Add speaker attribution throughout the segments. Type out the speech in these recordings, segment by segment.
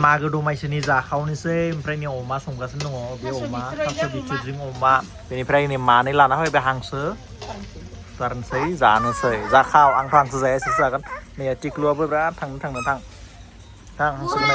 Speaker 1: मागो दमासिनि जाखावनोसै ओमफ्राय नै अमा संगासिनो दङ बे अमा थास' बिथुजों अमा बेनिफ्राय नै मानै लाना फैबाय हांसो फुथारनोसै जानोसै जाखाव आंथ' हांसो जाया एसेसो जागोन नै टिक्लुआबो बिराद थां हांसोखौ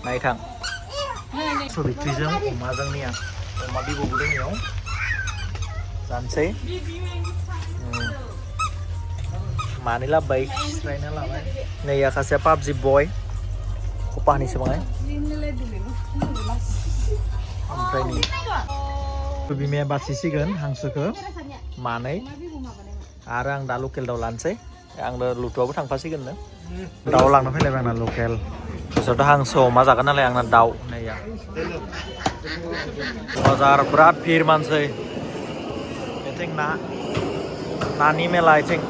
Speaker 1: नायथां थास' बिथ्रिजों अमाजों नैया अमा बिबौबो दंनियाव जानोसै मानै लाबोबाय स्रायना लाबाय नै आखासेया पाबजि बय खपानिसो बाङाय ओमफ्राय नै बिमाया बासिसिगोन हांसोखौ मानै आरो आं दा लकेल दाउ लानोसै आंनो लुथुआबो थांफासिगोननो दाउ लांनो फैलायबाय आंना लकेल बिसोरथ' हांसो अमा जागोन नालाय आंना दाउ नैया बाजार बिराद भिर मानसै बेथिं नानि मेला बेथिं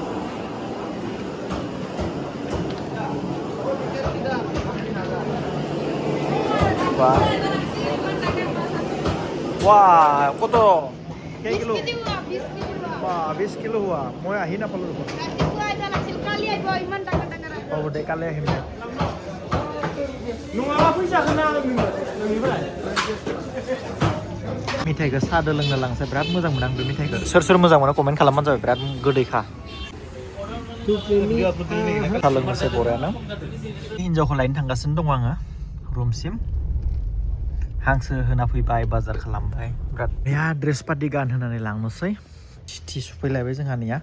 Speaker 1: Wah, kok kayak kilo?
Speaker 2: 20 kilo.
Speaker 1: Wah, 20 kilo wah. Mau ahin apa lu?
Speaker 2: Itu aja kecil kali ya, Boy. Iman tangan-tangan.
Speaker 1: Oh, udah kali ahin. Mithaiखौ सादो लोंनो लांसै बिराद मोजां मोनो आं बे मिथाइखौ सोर मोजां मोनो कमेन्ट खालामबानो जाबाय बिराद गोदैखा सा लोंनोसै बरियानो हिन्जावखौ लायनो थांगासिनो दङ आङो रुमसिम हांसो होना फैबाय बाजार खालामबाय बिराद या ड्रेस पार्टि गानहोनानै लांनोसै सिथि सुफैलायबाय जोंहानिया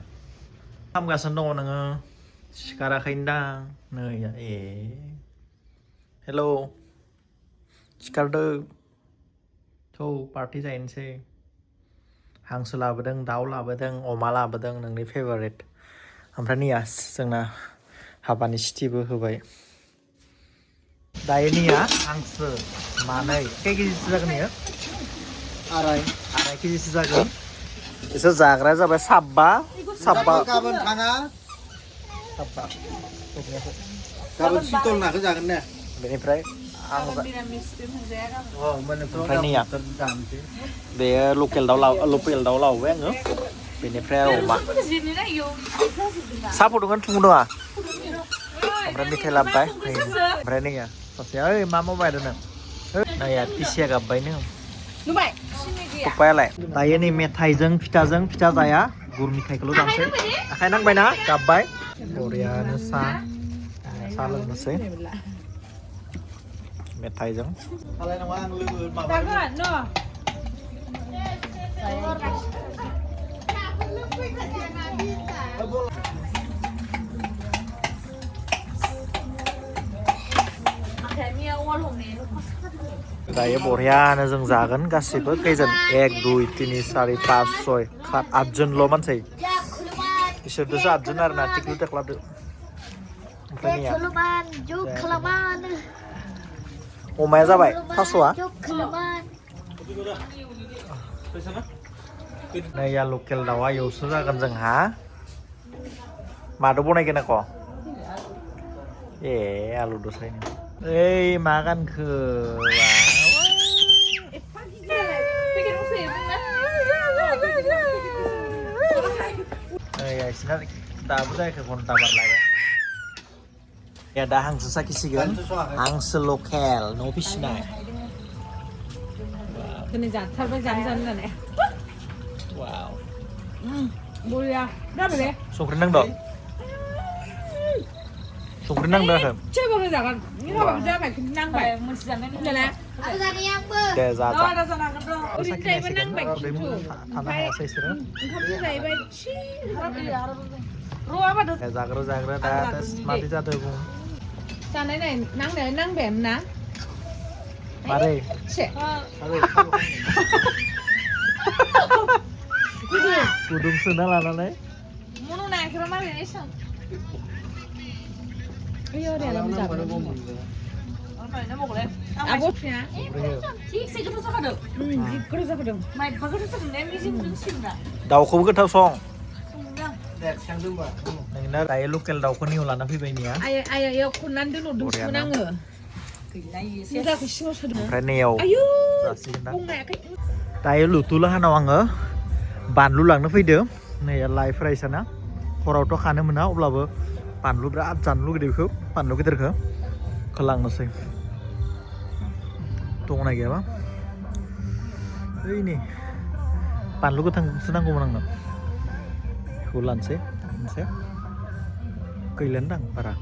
Speaker 1: खालामगासिनो दङ नोङो सिखाराखैदां नै हेलौ सिखारदो थौ पार्टि जाहैनोसै हांसो लाबोदों दाउ लाबोदों अमा लाबोदों नोंनि फेभारेट ओमफ्राय निया जोंना हाबानि सिथिबो होबाय दायो निया हांसो मानै खै केजिसो जागोन इयो आराय केजिसो जागोन बिसोर जाग्राया जाबाय साबा
Speaker 3: गाबोन थाङा
Speaker 1: साबा
Speaker 3: गाबोन सितल नाखौ जागोन ने
Speaker 1: बेनिफ्राय ओमफ्राय नैया बेयो लकेल दाउ लाबोबाय आङो बेनिफ्राय अमा साहा फुदुंगोन फुदुङा ओमफ्राय मेथाइ लाबोबाय ओमफ्राय नैया सासेया ओइ मा मावबाय नों नैया टिसिया गाबबायनो पपायालाय दायो नै मेथाइजों फिथा जाया गुर मेथाइखौल' जानोसै आखाइ नांबायना गाबबाय बरियानो साहा लोंनोसै मेथाइजों सालाय नङा आं लोगो माबा दायो बरियानो जों जागोन गासिबो खैजोन 1 2 3 4 5 6 7 8जनल' मानसि बिसोरदोसो 8जन आरो ना टिक्लु टेक्लादो ओमफ्राय निया अमाया जाबाय थास'आ नैया लकेल दाउआ एवसो जागोन जोंहा मादो बनायगोन आक' आलु दसायनो ओइ मा गानखो इसना दाबो जायाखै घन्टा बारलायबाय या दा हांसो साखिसिगोन हांसो लकेल न' फिसिनाय
Speaker 4: दिनै जाथारबाय जानो होननानै
Speaker 1: वाव
Speaker 4: बरिया जाबाय दे
Speaker 1: संख्रि नांदों संख्रि नांदों
Speaker 4: जेबो जागोन हाबाबो जाबाय खिन्थु नांबाय मोनसे जानाय नंला
Speaker 1: दे जा
Speaker 4: ओरैनो नांबाय खिन्थु
Speaker 1: थानो हायासै इसोरो
Speaker 4: ओंखामजों जाहैबाय
Speaker 1: जाग्रो दा मादि जादों बुं
Speaker 4: जानाय नांबायानो ना
Speaker 1: मारै गुदुं सोना लानानै
Speaker 4: मनु नायखौ मारै एसां ओइ ओरैनो जाबाय आब'या गोथाव जाखादों
Speaker 1: दाउखौबो गोथाव सं नोंना दायो लकेल दाउखौ निउ लाना फैबाय निया
Speaker 4: आइया खननानै दोनहरदोंमोन आङो मोजांखौ सिङाव सोदों
Speaker 1: ओमफ्राय नैयाव
Speaker 4: आयौ
Speaker 1: जासिगोन दायो लुथुलाहानाव आङो बानलु लांनो फैदो नै लाइ फ्राइसाना हरावथ' खानो मोना अब्लाबो बानलु बिराद जानो लुगैदों बेखौ बानलु गिदिरखौ लांनोसै दंना गैयाबा ओइ नै बानलु गोथांसो नांगौमोन आंनो बेखौ लानोसै मोनसे गैलानो दां बारा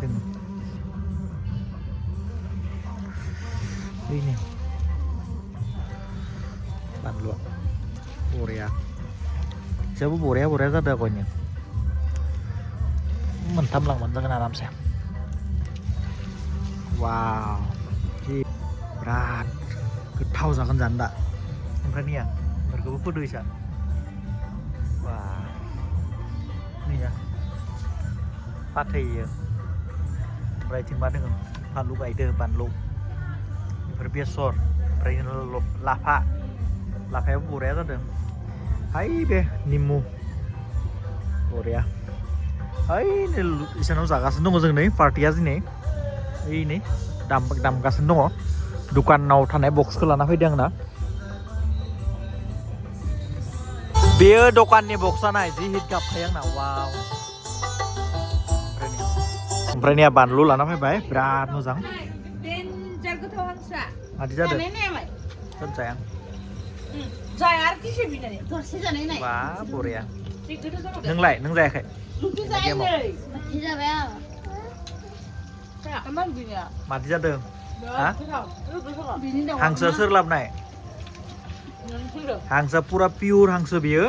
Speaker 1: दङ ini बानलुआ बरिया जेबो बरिया जादों गयनि मोनथाम लांबानो जागोन आरामसे वाव जि बिराद गोथाव जागोन जानो दा ओमफ्राय निया बेफोरखौबो फोदो इसा वा निया फाथैयो ओमफ्राय थिं मा दङ बानलु गायदो बानलु बेफोर बेसर ओमफ्राय लाफायाबो बरिया जादों हाय बे निमु बरिया हाय इसानाव जागासिनो दङ जों नै पार्टिया दिनै ओइ नै दामगासिनो दङ दुकानाव थानाय बक्सखौ लाना फैदों आंना बेयो दखाननि बक्सा नाय जि हिट गाबखायो आंना वाव ओमफ्राय निया बानलु लाना फैबाय बिराद मोजां मादि जादों जाया बा बरिया नोंलाय नों जायाखै मादि जादों हांसो सोर लाबोनाय हांसो पुरा पियर हांसो बियो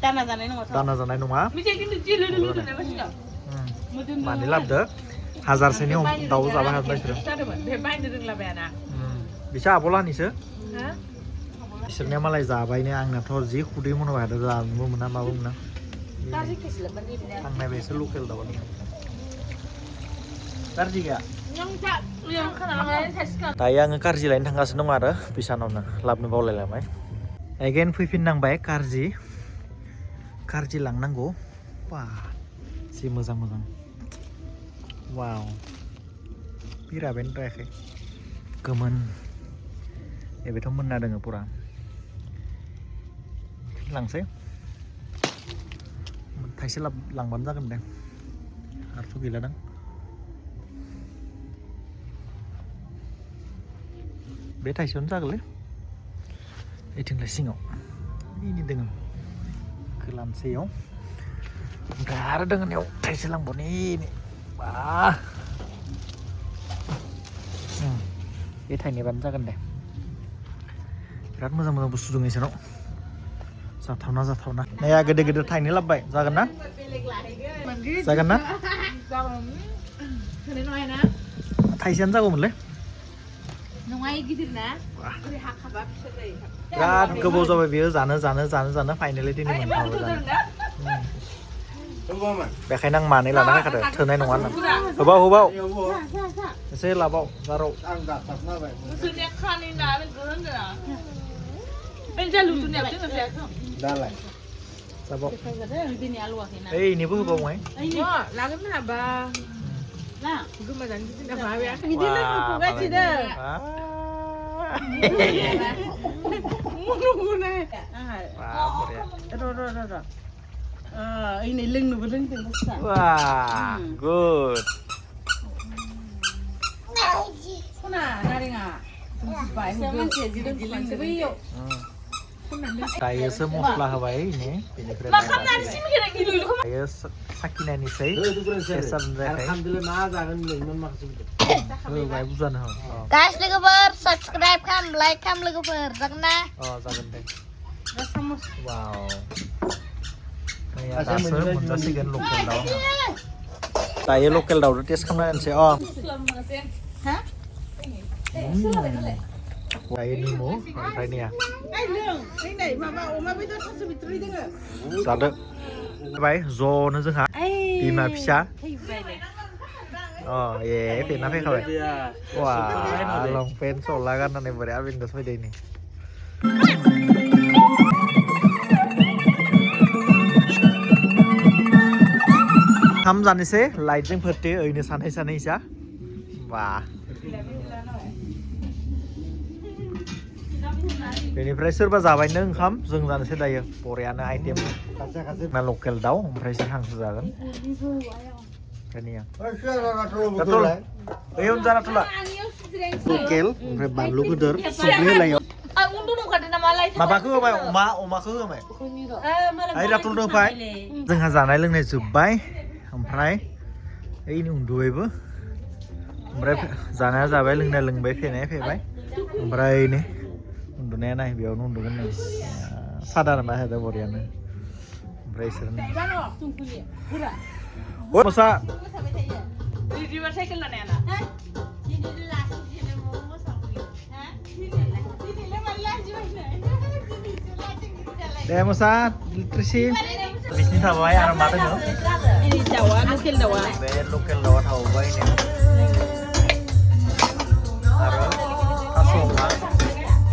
Speaker 1: दाना जानाय नङा मानि लाबोदो हाजारसेनि दाउ जाबाय हाबाय बिसा आबलानिसो बिसोरनिया मालाय जाबायनो आंनाथ' जि खुदै मनबाय हादों जानोबो मोना माबो मोना थांनाय बेसो लकेल दाउ गाज्रि गैया दायो आङो कारजि लायनो थांगासिनो दं आरो बिसानावनो लाबोनो बावलायलांबाय एगेन फैफिननांबाय कारजि लांनांगौ बा जि मोजां वाव बिराबायनो रायाखै गोमोन एबेथ' मोनना दङ पुरा लांसै थाइसे लांबानो जागोन दे आरोथ' गैला दां बे थाइसेयावनो जागोनलै ओइथिंलाय सिङाव इनि दङ गोलानसेयाव ओमफ्राय आरो दङ नेयाव थाइसे लांबावनि बा बे थाइनैबानो जागोन दे बिराद मोजां बुस्थु दङ इसोरनाव जाथावना नाया गेदेर थाइनै लाबोबाय जागोन ना थाइसेयानो जागौमोनलै बिराद गोबाव जाबाय बेयो जानो फाइनेलि दिनै मोनथारबाय बेखायनो आं मानै लाना फैखादों थोनाय नङा होनना होबाव एसे लाबाव जाराव इनिबो होबावबाय
Speaker 2: ini lưng
Speaker 1: wah good dayoसो मस्ला होबाय ini बेनिफ्राय दायो साखिनायनिसै होबाय बुजानो
Speaker 2: guys लोगोफोर subscribe खाम like खाम लोगोफोर जागोन ना
Speaker 1: जागोन दे वाव दासो मोनजासिगोन लकेल दाउ दायो लकेल दाउजों टेस्ट खालामनायसै दायो निमु ओमफ्राय निया जादो बाय ज'नो जोंहा बिमा फिसा फेना फैखाबाय वा लंपेन्ट सला गाननानै बोरै आबिन्दास फैदो नै खाम जानोसै लाइटजों फोरते ओइनो सानै इसा बा बेनिफ्राय सोरबा जाबायनो ओंखाम जों जानोसै दायो बरियानो आइटेम
Speaker 3: Kasih kasih.
Speaker 1: ना लकेल दाउ ओमफ्राय सोर हांसो जागोन Kania.
Speaker 3: Betul.
Speaker 1: Ayo jalan tuh lah.
Speaker 3: Lokel, ompre balu geder, sobri layo.
Speaker 2: Undu nu kada nama lai.
Speaker 1: Mabaku apa? Omaku apa? Ayo ratul dong pai. जोंहा जानाय लोंनाय जोब्बाय ओमफ्राय ओइ उन्दुबायबो ओमफ्राय जानाया जाबाय लोंनाया लोंबाय फैनाया फैबाय ओमफ्राय नै उन्दुनाया नाय बेयावनो उन्दुगोन नै सादारन होदो बरियानो ओमफ्राय इसोरनो Oh, masa
Speaker 4: Di motorcycle lah Nana.
Speaker 1: deh masa trisi bisnis apa ya arah mata no
Speaker 4: Ini Jawa, lokal Jawa.
Speaker 1: bayar lokal lewat tahu bayi nih arah asoma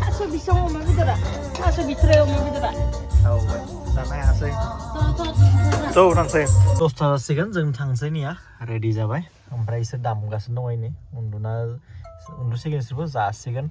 Speaker 4: Aso bisa ngomong gitu dah. Aso bicara ngomong gitu dah.
Speaker 1: tahu bayi sana ya sih tuh tangsai dosथा जासिगोन जों थांसै निया ready जाबाय ओमफ्राय इसोर दामगासिनो दङ ini उन्दुसिगोन इसोरबो जासिगोन